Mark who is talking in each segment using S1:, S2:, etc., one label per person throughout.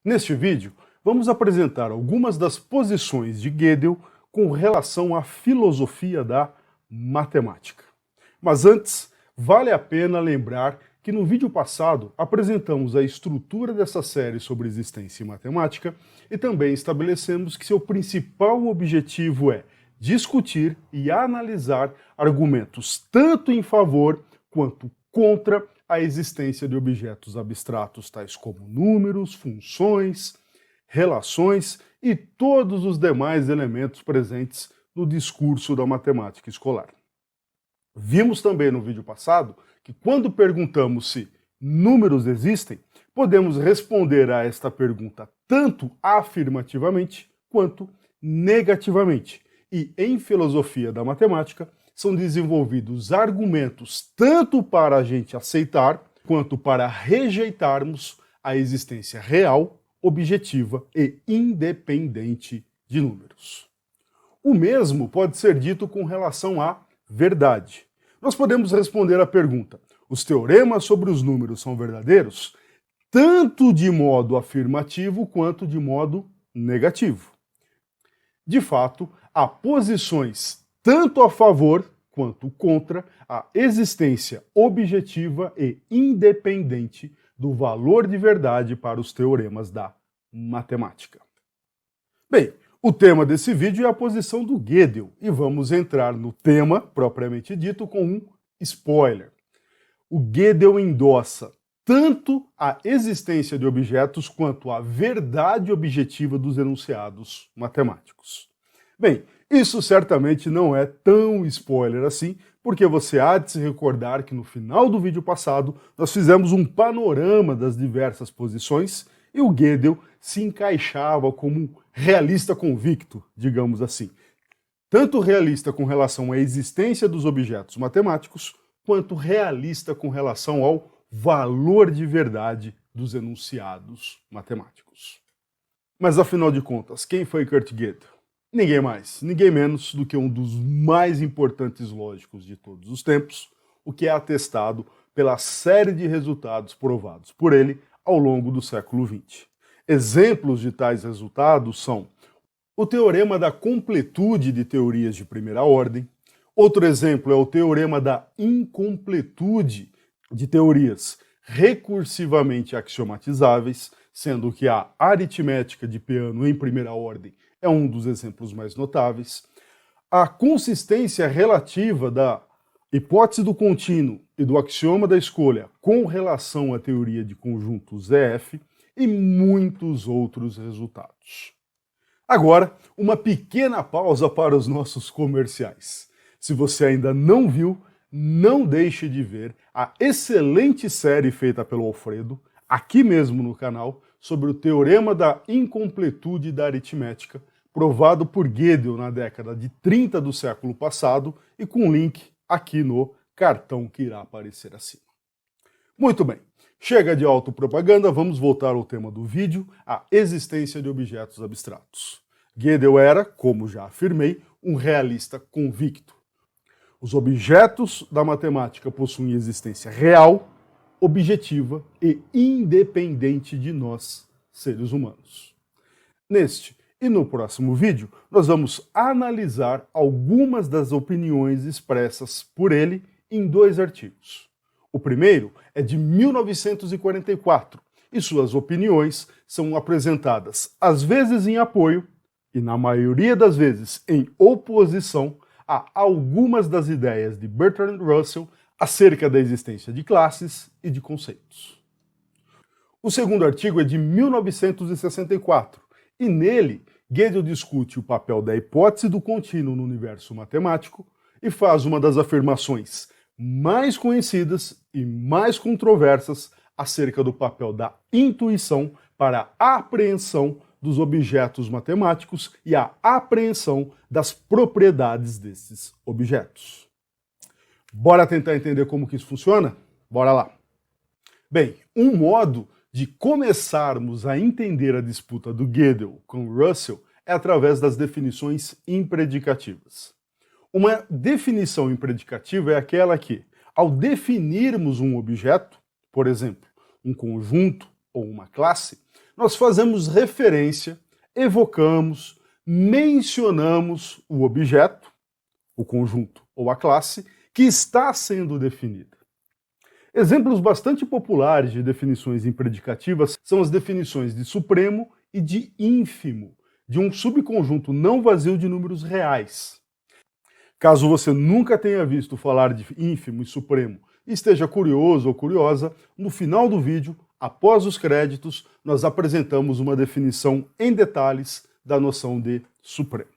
S1: Neste vídeo, vamos apresentar algumas das posições de Gödel com relação à filosofia da matemática. Mas antes, vale a pena lembrar que no vídeo passado apresentamos a estrutura dessa série sobre existência e matemática e também estabelecemos que seu principal objetivo é discutir e analisar argumentos tanto em favor quanto contra a existência de objetos abstratos tais como números, funções, relações e todos os demais elementos presentes no discurso da matemática escolar. Vimos também no vídeo passado que quando perguntamos se números existem, podemos responder a esta pergunta tanto afirmativamente quanto negativamente. E em filosofia da matemática, são desenvolvidos argumentos tanto para a gente aceitar, quanto para rejeitarmos a existência real, objetiva e independente de números. O mesmo pode ser dito com relação à verdade. Nós podemos responder à pergunta: os teoremas sobre os números são verdadeiros? Tanto de modo afirmativo quanto de modo negativo. De fato, há posições tanto a favor quanto contra a existência objetiva e independente do valor de verdade para os teoremas da matemática. Bem, o tema desse vídeo é a posição do Gödel e vamos entrar no tema propriamente dito com um spoiler. O Gödel endossa tanto a existência de objetos quanto a verdade objetiva dos enunciados matemáticos. Bem, isso certamente não é tão spoiler assim, porque você há de se recordar que no final do vídeo passado nós fizemos um panorama das diversas posições e o Gödel se encaixava como um realista convicto, digamos assim. Tanto realista com relação à existência dos objetos matemáticos, quanto realista com relação ao valor de verdade dos enunciados matemáticos. Mas afinal de contas, quem foi Kurt Gödel? Ninguém mais, ninguém menos do que um dos mais importantes lógicos de todos os tempos, o que é atestado pela série de resultados provados por ele ao longo do século XX. Exemplos de tais resultados são o teorema da completude de teorias de primeira ordem. Outro exemplo é o teorema da incompletude de teorias recursivamente axiomatizáveis, sendo que a aritmética de Peano em primeira ordem é um dos exemplos mais notáveis. A consistência relativa da hipótese do contínuo e do axioma da escolha com relação à teoria de conjuntos EF e muitos outros resultados. Agora, uma pequena pausa para os nossos comerciais. Se você ainda não viu, não deixe de ver a excelente série feita pelo Alfredo, aqui mesmo no canal, sobre o teorema da incompletude da aritmética, provado por Gödel na década de 30 do século passado e com link aqui no cartão que irá aparecer acima. Muito bem, chega de autopropaganda, vamos voltar ao tema do vídeo, a existência de objetos abstratos. Gödel era, como já afirmei, um realista convicto. Os objetos da matemática possuem existência real, objetiva e independente de nós, seres humanos. Neste e no próximo vídeo, nós vamos analisar algumas das opiniões expressas por ele em dois artigos. O primeiro é de 1944 e suas opiniões são apresentadas às vezes em apoio e na maioria das vezes em oposição a algumas das ideias de Bertrand Russell acerca da existência de classes e de conceitos. O segundo artigo é de 1964 e nele Gödel discute o papel da hipótese do contínuo no universo matemático e faz uma das afirmações mais conhecidas e mais controversas acerca do papel da intuição para a apreensão dos objetos matemáticos e a apreensão das propriedades desses objetos. Bora tentar entender como que isso funciona? Bora lá! Bem, um modo de começarmos a entender a disputa do Gödel com Russell é através das definições impredicativas. Uma definição impredicativa é aquela que, ao definirmos um objeto, por exemplo, um conjunto ou uma classe, nós fazemos referência, evocamos, mencionamos o objeto, o conjunto ou a classe que está sendo definida. Exemplos bastante populares de definições impredicativas são as definições de supremo e de ínfimo, de um subconjunto não vazio de números reais. Caso você nunca tenha visto falar de ínfimo e supremo e esteja curioso ou curiosa, no final do vídeo, após os créditos, nós apresentamos uma definição em detalhes da noção de supremo.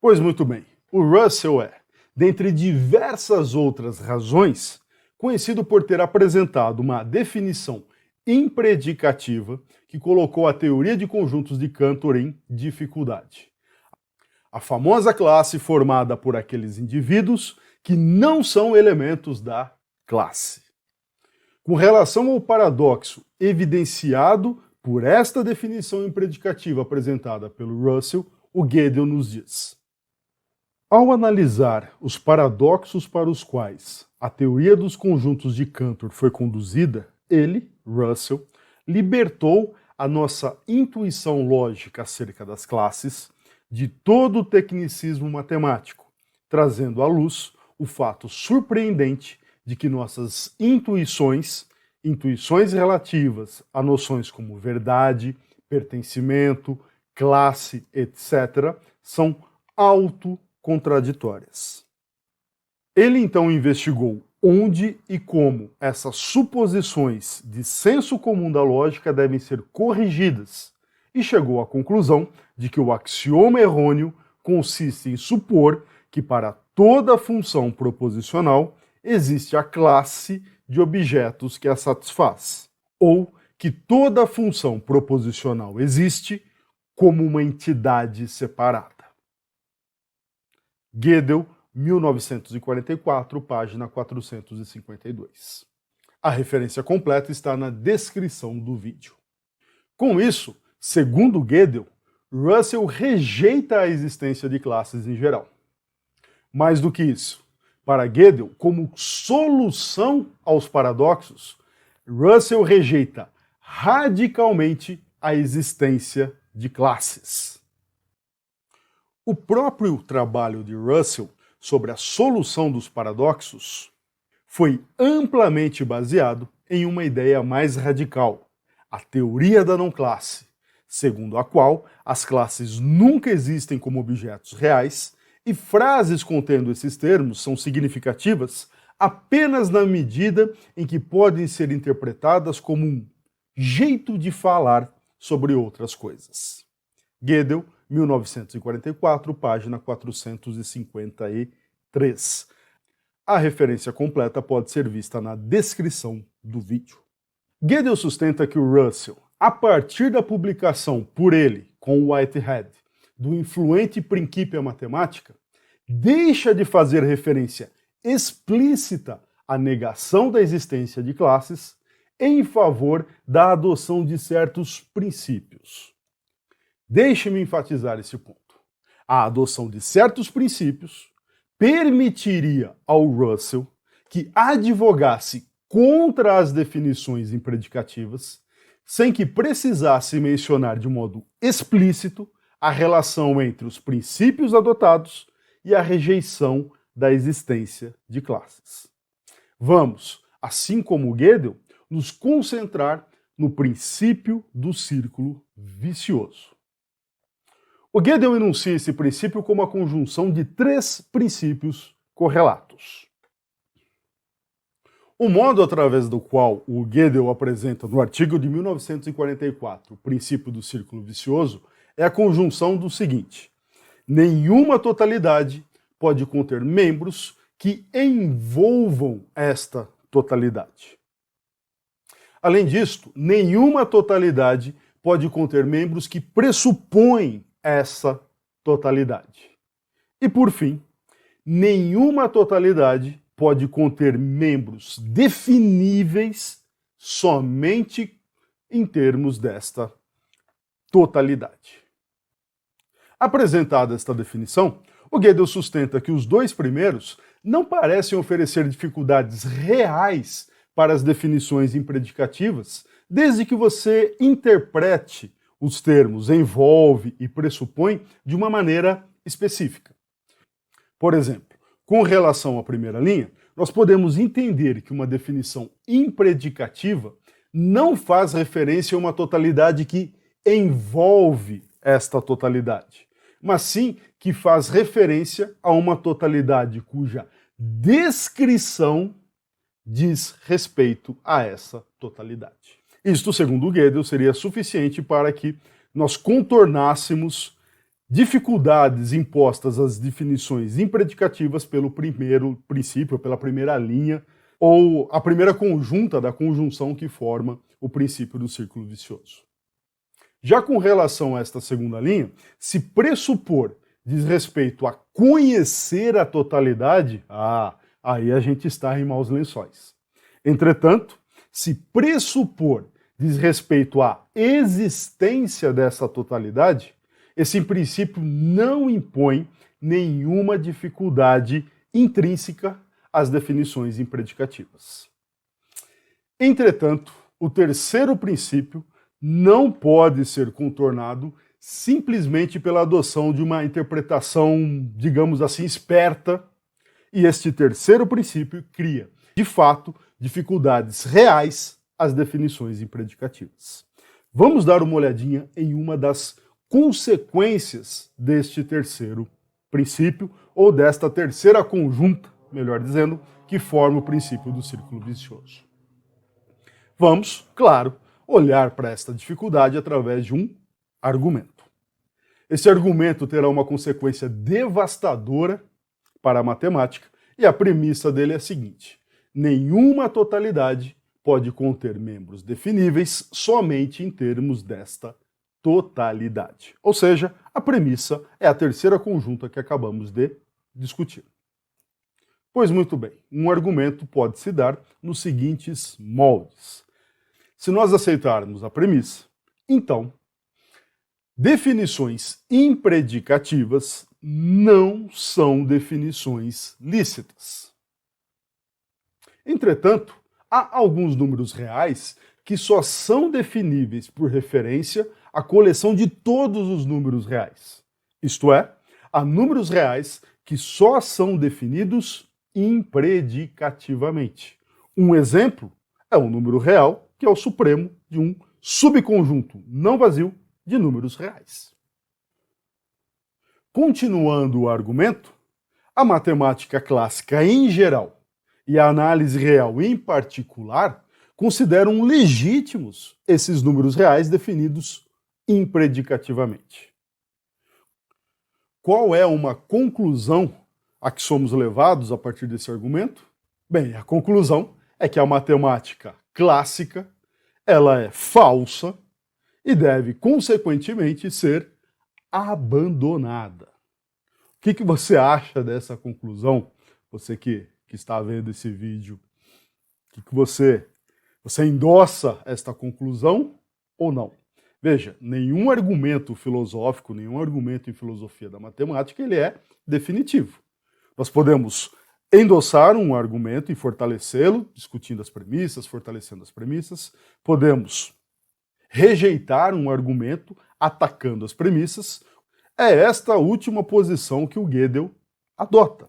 S1: Pois muito bem, o Russell é, dentre diversas outras razões, conhecido por ter apresentado uma definição impredicativa que colocou a teoria de conjuntos de Cantor em dificuldade. A famosa classe formada por aqueles indivíduos que não são elementos da classe. Com relação ao paradoxo evidenciado por esta definição impredicativa apresentada pelo Russell, o Gödel nos diz: ao analisar os paradoxos para os quais a teoria dos conjuntos de Cantor foi conduzida, ele, Russell, libertou a nossa intuição lógica acerca das classes de todo o tecnicismo matemático, trazendo à luz o fato surpreendente de que nossas intuições relativas a noções como verdade, pertencimento, classe, etc., são autocontraditórias. Ele então investigou onde e como essas suposições de senso comum da lógica devem ser corrigidas e chegou à conclusão de que o axioma errôneo consiste em supor que para toda função proposicional existe a classe de objetos que a satisfaz, ou que toda função proposicional existe como uma entidade separada. Gödel, 1944, página 452. A referência completa está na descrição do vídeo. Com isso, segundo Gödel, Russell rejeita a existência de classes em geral. Mais do que isso, para Gödel, como solução aos paradoxos, Russell rejeita radicalmente a existência de classes. O próprio trabalho de Russell sobre a solução dos paradoxos foi amplamente baseado em uma ideia mais radical, a teoria da não-classe, segundo a qual as classes nunca existem como objetos reais e frases contendo esses termos são significativas apenas na medida em que podem ser interpretadas como um jeito de falar sobre outras coisas. Gödel, 1944, página 453. A referência completa pode ser vista na descrição do vídeo. Gödel sustenta que o Russell, a partir da publicação por ele, com Whitehead, do influente Principia Mathematica, deixa de fazer referência explícita à negação da existência de classes em favor da adoção de certos princípios. Deixe-me enfatizar esse ponto. A adoção de certos princípios permitiria ao Russell que advogasse contra as definições impredicativas, sem que precisasse mencionar de modo explícito a relação entre os princípios adotados e a rejeição da existência de classes. Vamos, assim como Gödel, nos concentrar no princípio do círculo vicioso. O Gödel enuncia esse princípio como a conjunção de três princípios correlatos. O modo através do qual o Gödel apresenta no artigo de 1944 o princípio do círculo vicioso é a conjunção do seguinte: nenhuma totalidade pode conter membros que envolvam esta totalidade. Além disto, nenhuma totalidade pode conter membros que pressupõem essa totalidade. E por fim, nenhuma totalidade pode conter membros definíveis somente em termos desta totalidade. Apresentada esta definição, o Gödel sustenta que os dois primeiros não parecem oferecer dificuldades reais para as definições impredicativas desde que você interprete os termos envolve e pressupõe de uma maneira específica. Por exemplo, com relação à primeira linha, nós podemos entender que uma definição impredicativa não faz referência a uma totalidade que envolve esta totalidade, mas sim que faz referência a uma totalidade cuja descrição diz respeito a essa totalidade. Isto, segundo Gödel, seria suficiente para que nós contornássemos dificuldades impostas às definições impredicativas pelo primeiro princípio, pela primeira linha, ou a primeira conjunta da conjunção que forma o princípio do círculo vicioso. Já com relação a esta segunda linha, se pressupor diz respeito a conhecer a totalidade, aí a gente está em maus lençóis. Entretanto, se pressupor diz respeito à existência dessa totalidade, esse princípio não impõe nenhuma dificuldade intrínseca às definições impredicativas. Entretanto, o terceiro princípio não pode ser contornado simplesmente pela adoção de uma interpretação, digamos assim, esperta, e este terceiro princípio cria, de fato, dificuldades reais às definições impredicativas. Vamos dar uma olhadinha em uma das consequências deste terceiro princípio, ou desta terceira conjunta, melhor dizendo, que forma o princípio do círculo vicioso. Vamos, claro, olhar para esta dificuldade através de um argumento. Esse argumento terá uma consequência devastadora para a matemática, e a premissa dele é a seguinte: nenhuma totalidade pode conter membros definíveis somente em termos desta totalidade. Ou seja, a premissa é a terceira conjunta que acabamos de discutir. Pois muito bem, um argumento pode se dar nos seguintes moldes. Se nós aceitarmos a premissa, então, definições impredicativas não são definições lícitas. Entretanto, há alguns números reais que só são definíveis por referência à coleção de todos os números reais. Isto é, há números reais que só são definidos impredicativamente. Um exemplo é um número real que é o supremo de um subconjunto não vazio de números reais. Continuando o argumento, a matemática clássica em geral e a análise real em particular consideram legítimos esses números reais definidos impredicativamente. Qual é uma conclusão a que somos levados a partir desse argumento? Bem, a conclusão é que a matemática clássica ela é falsa e deve, consequentemente, ser abandonada. O que você acha dessa conclusão? Você que está vendo esse vídeo, você endossa esta conclusão ou não? Veja, nenhum argumento filosófico, nenhum argumento em filosofia da matemática, ele é definitivo. Nós podemos endossar um argumento e fortalecê-lo, discutindo as premissas, fortalecendo as premissas. Podemos rejeitar um argumento, atacando as premissas. É esta última posição que o Gödel adota.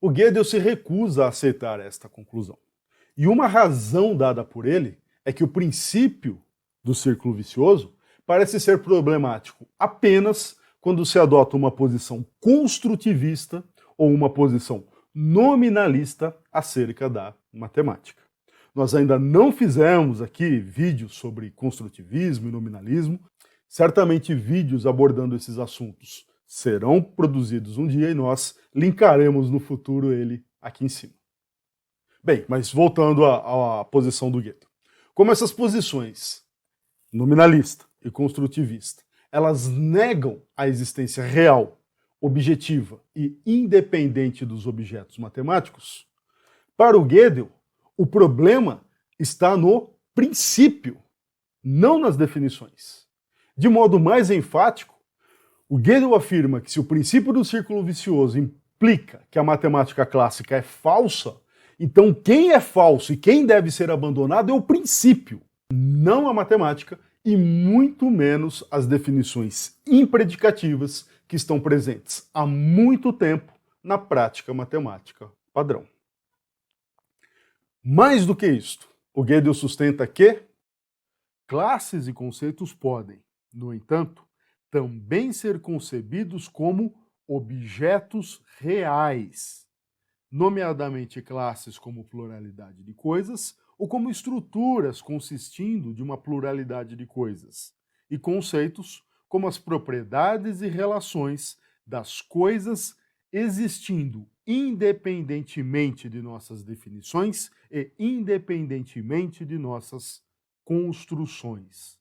S1: O Gödel se recusa a aceitar esta conclusão. E uma razão dada por ele é que o princípio do círculo vicioso parece ser problemático apenas quando se adota uma posição construtivista ou uma posição nominalista acerca da matemática. Nós ainda não fizemos aqui vídeos sobre construtivismo e nominalismo. Certamente vídeos abordando esses assuntos serão produzidos um dia e nós linkaremos no futuro ele aqui em cima. Bem, mas voltando à posição do Gödel. Como essas posições, nominalista e construtivista, elas negam a existência real, objetiva e independente dos objetos matemáticos, para o Gödel, o problema está no princípio, não nas definições. De modo mais enfático, o Gödel afirma que se o princípio do círculo vicioso implica que a matemática clássica é falsa, então quem é falso e quem deve ser abandonado é o princípio, não a matemática e muito menos as definições impredicativas que estão presentes há muito tempo na prática matemática padrão. Mais do que isto, o Gödel sustenta que classes e conceitos podem, no entanto, também ser concebidos como objetos reais, nomeadamente classes como pluralidade de coisas ou como estruturas consistindo de uma pluralidade de coisas, e conceitos como as propriedades e relações das coisas existindo independentemente de nossas definições e independentemente de nossas construções.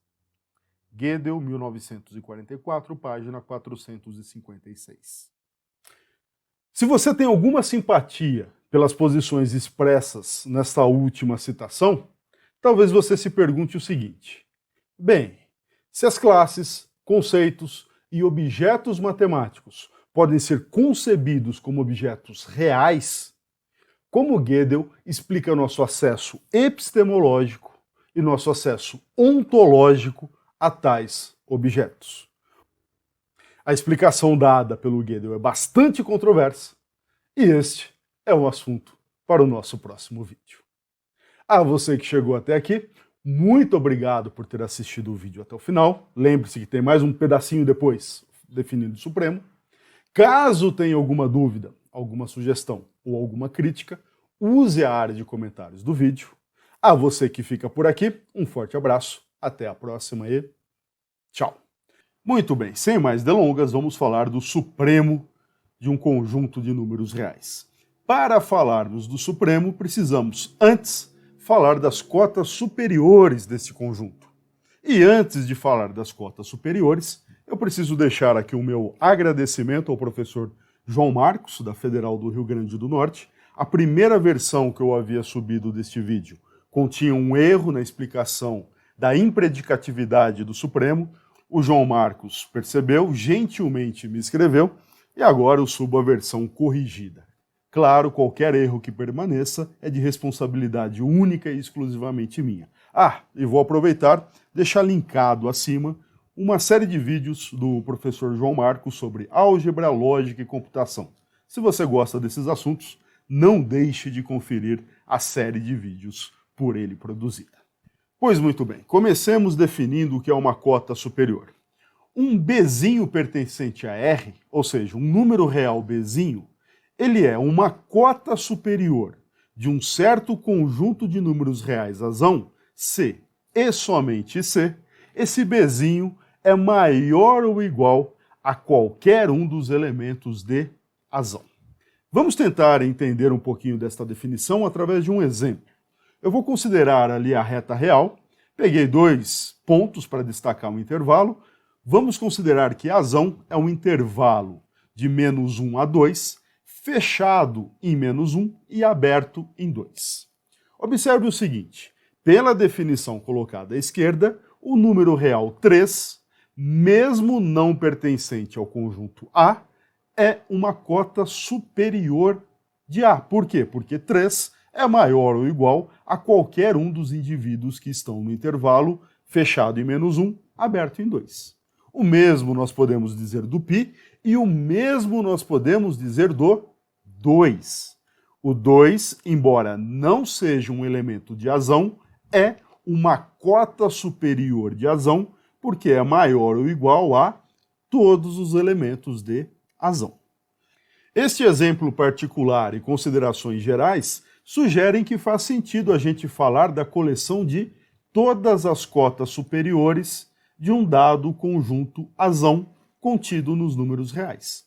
S1: Gödel, 1944, página 456. Se você tem alguma simpatia pelas posições expressas nesta última citação, talvez você se pergunte o seguinte: bem, se as classes, conceitos e objetos matemáticos podem ser concebidos como objetos reais, como Gödel explica nosso acesso epistemológico e nosso acesso ontológico a tais objetos? A explicação dada pelo Gödel é bastante controversa e este é um assunto para o nosso próximo vídeo. A você que chegou até aqui, muito obrigado por ter assistido o vídeo até o final. Lembre-se que tem mais um pedacinho depois, definindo o Supremo. Caso tenha alguma dúvida, alguma sugestão ou alguma crítica, use a área de comentários do vídeo. A você que fica por aqui, um forte abraço, até a próxima e tchau. Muito bem, sem mais delongas, vamos falar do Supremo de um conjunto de números reais. Para falarmos do Supremo, precisamos antes falar das cotas superiores desse conjunto. E antes de falar das cotas superiores, eu preciso deixar aqui o meu agradecimento ao professor João Marcos, da Federal do Rio Grande do Norte. A primeira versão que eu havia subido deste vídeo continha um erro na explicação da impredicatividade do Supremo. O João Marcos percebeu, gentilmente me escreveu, e agora eu subo a versão corrigida. Claro, qualquer erro que permaneça é de responsabilidade única e exclusivamente minha. E vou aproveitar, deixar linkado acima uma série de vídeos do professor João Marcos sobre álgebra, lógica e computação. Se você gosta desses assuntos, não deixe de conferir a série de vídeos por ele produzida. Pois muito bem, comecemos definindo o que é uma cota superior. Um Bzinho pertencente a R, ou seja, um número real Bzinho, ele é uma cota superior de um certo conjunto de números reais razão, C, e somente C. Esse Bzinho é maior ou igual a qualquer um dos elementos de razão. Vamos tentar entender um pouquinho desta definição através de um exemplo. Eu vou considerar ali a reta real, peguei 2 pontos para destacar um intervalo, vamos considerar que a razão é um intervalo de -1 a 2, fechado em -1 e aberto em 2. Observe o seguinte, pela definição colocada à esquerda, o número real 3, mesmo não pertencente ao conjunto A, é uma cota superior de A. Por quê? Porque 3 é maior ou igual a qualquer um dos indivíduos que estão no intervalo fechado em -1, aberto em 2. O mesmo nós podemos dizer do π e o mesmo nós podemos dizer do 2. O 2, embora não seja um elemento de razão, é uma cota superior de razão, porque é maior ou igual a todos os elementos de razão. Este exemplo particular e considerações gerais sugerem que faz sentido a gente falar da coleção de todas as cotas superiores de um dado conjunto razão contido nos números reais.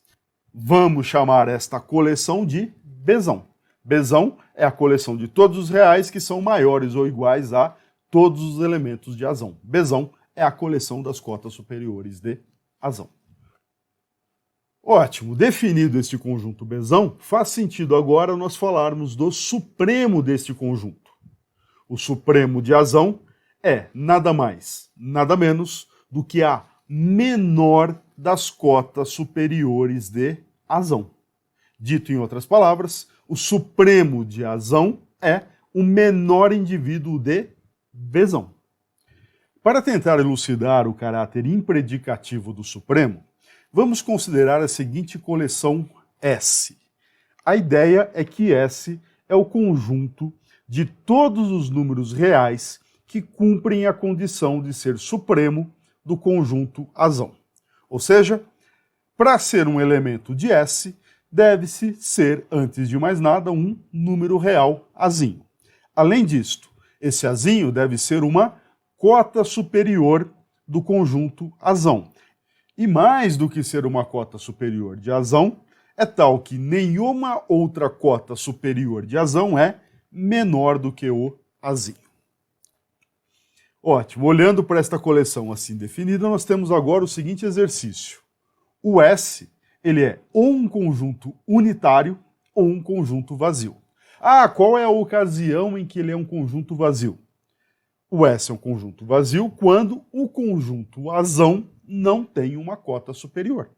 S1: Vamos chamar esta coleção de Bzão. Bzão é a coleção de todos os reais que são maiores ou iguais a todos os elementos de razão. Bzão é a coleção das cotas superiores de razão. Ótimo, definido este conjunto Bzão, faz sentido agora nós falarmos do supremo deste conjunto. O supremo de razão é nada mais, nada menos do que a menor das cotas superiores de razão. Dito em outras palavras, o supremo de razão é o menor indivíduo de Bzão. Para tentar elucidar o caráter impredicativo do supremo, vamos considerar a seguinte coleção S. A ideia é que S é o conjunto de todos os números reais que cumprem a condição de ser supremo do conjunto azão. Ou seja, para ser um elemento de S, deve-se ser, antes de mais nada, um número real azinho. Além disto, esse azinho deve ser uma cota superior do conjunto azão. E mais do que ser uma cota superior de azão, é tal que nenhuma outra cota superior de azão é menor do que o azinho. Ótimo, olhando para esta coleção assim definida, nós temos agora o seguinte exercício. O S, ele é ou um conjunto unitário ou um conjunto vazio. Ah, qual é a ocasião em que ele é um conjunto vazio? O S é um conjunto vazio quando o conjunto azão não tem uma cota superior.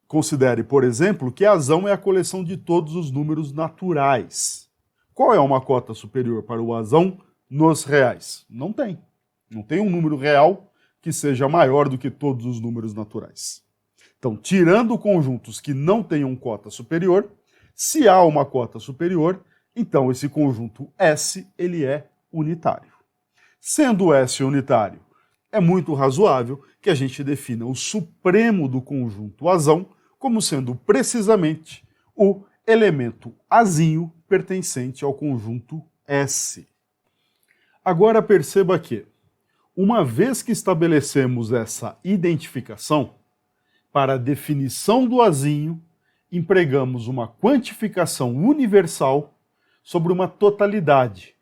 S1: Considere, por exemplo, que azão é a coleção de todos os números naturais. Qual é uma cota superior para o azão nos reais? Não tem. Não tem um número real que seja maior do que todos os números naturais. Então, tirando conjuntos que não tenham cota superior, se há uma cota superior, então esse conjunto S ele é unitário. Sendo S unitário, é muito razoável que a gente defina o supremo do conjunto azão como sendo precisamente o elemento azinho pertencente ao conjunto S. Agora perceba que, uma vez que estabelecemos essa identificação, para a definição do azinho, empregamos uma quantificação universal sobre uma totalidade,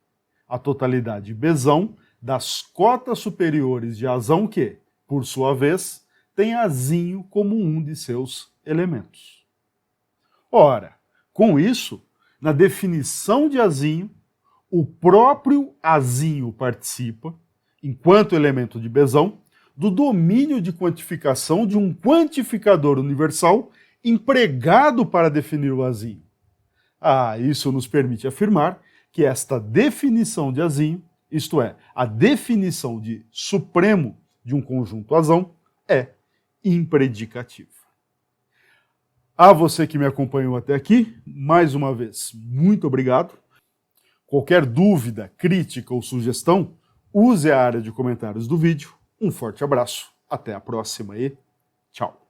S1: a totalidade bezão das cotas superiores de azão que, por sua vez, tem azinho como um de seus elementos. Ora, com isso, na definição de azinho, o próprio azinho participa, enquanto elemento de bezão, do domínio de quantificação de um quantificador universal empregado para definir o azinho. Isso nos permite afirmar que esta definição de azinho, isto é, a definição de supremo de um conjunto azão, é impredicativa. A você que me acompanhou até aqui, mais uma vez, muito obrigado. Qualquer dúvida, crítica ou sugestão, use a área de comentários do vídeo. Um forte abraço, até a próxima e tchau!